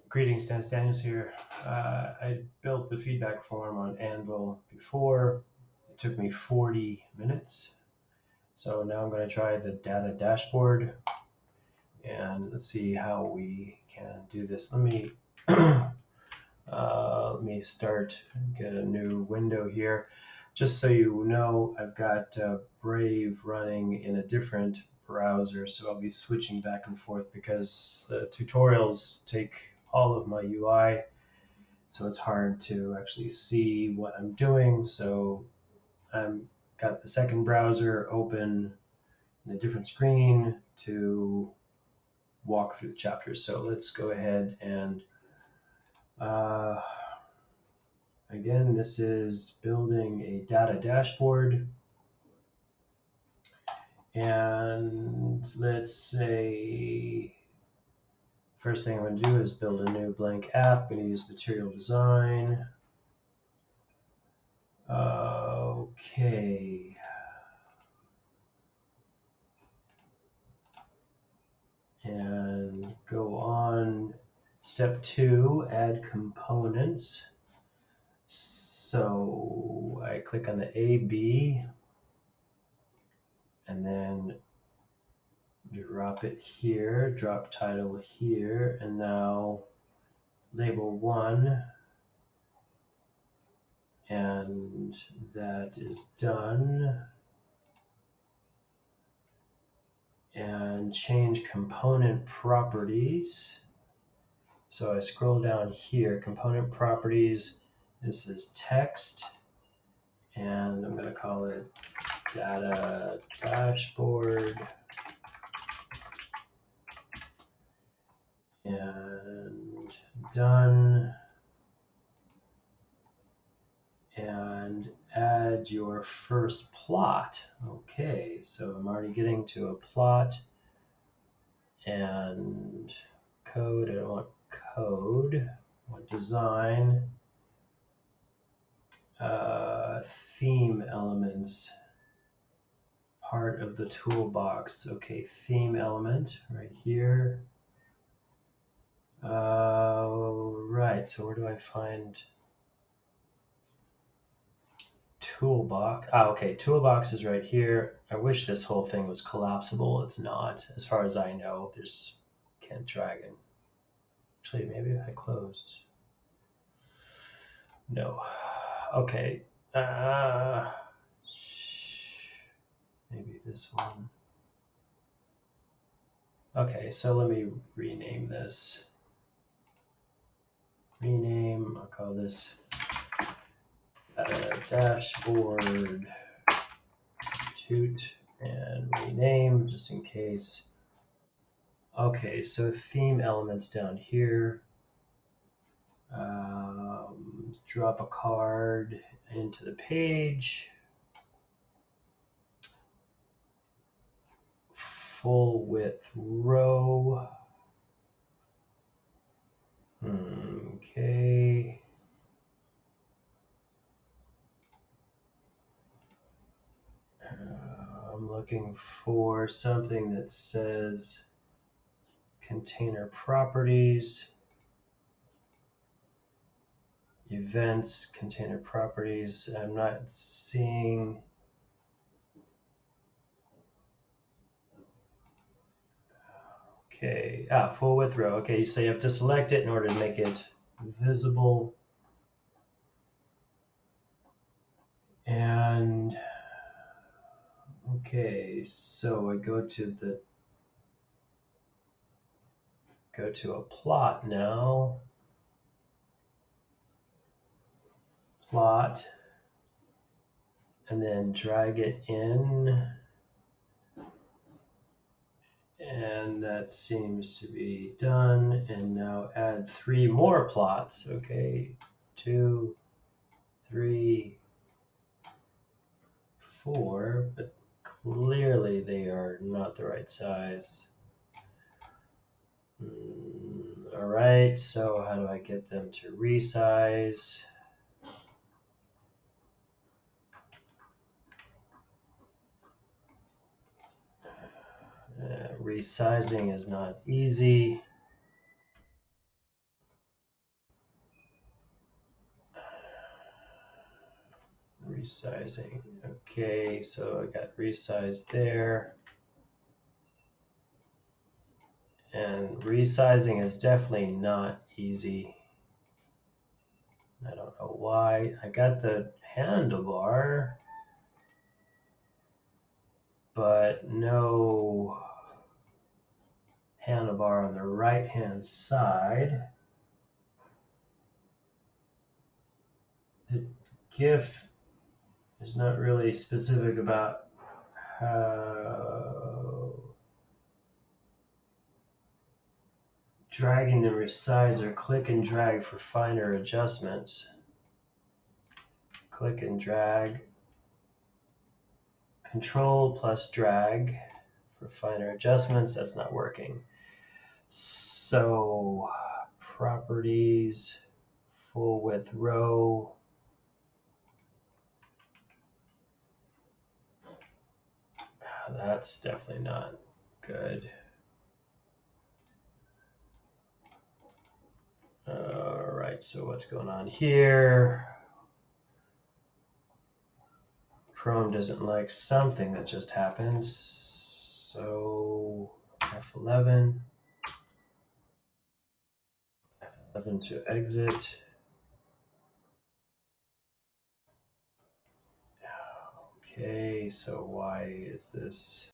Greetings, Dan Daniels here. I built the feedback form on Anvil before. It took me 40 minutes. So now I'm going to try the data dashboard and let's see how we can do this. Let me start, get a new window here. Just so you know, I've got Brave running in a different browser, so I'll be switching back and forth because the tutorials take all of my UI, so it's hard to actually see what I'm doing. So I'm got the second browser open in a different screen to walk through the chapters. So let's go ahead and uh, again, this is building a data dashboard. And let's say first thing I'm going to do is build a new blank app. I'm going to use material design. Okay. And go on. Step 2, add components. So I click on the A, B, and then drop it here, drop title here, and now label 1, and that is done. And change component properties. So I scroll down here, component properties, this is text, and I'm going to call it data dashboard, and done. And add your first plot. Okay, so I'm already getting to a plot, and code, I don't want code, I want design, theme elements, part of the toolbox. Okay, theme element right here. Right, so where do I find toolbox? Okay, toolbox is right here. I wish this whole thing was collapsible. It's not. As far as I know, there's can't drag it. Actually, maybe if I closed. No. Okay. Maybe this one. Okay, so let me rename this. Rename, I'll call this dashboard toot, and rename just in case. Okay, so theme elements down here. Drop a card into the page. Full width row. Okay. I'm looking for something that says container properties, events, container properties. I'm not seeing. Okay, full width row. Okay, so you have to select it in order to make it visible. And okay, so I go to a plot now. Plot, and then drag it in. And that seems to be done. And now add 3 more plots. Okay, 2, 3, 4, but clearly they are not the right size. All right, so how do I get them to resize? Resizing is not easy. Resizing. Okay, so I got resized there. And resizing is definitely not easy. I don't know why. I got the handlebar, but no handlebar on the right hand side. The GIF is not really specific about how dragging the resizer, click and drag for finer adjustments. Click and drag. Control plus drag for finer adjustments. That's not working. So properties, full width row. That's definitely not good. All right, so what's going on here? Chrome doesn't like something that just happened. So F11. F11 to exit. Okay, so why is this?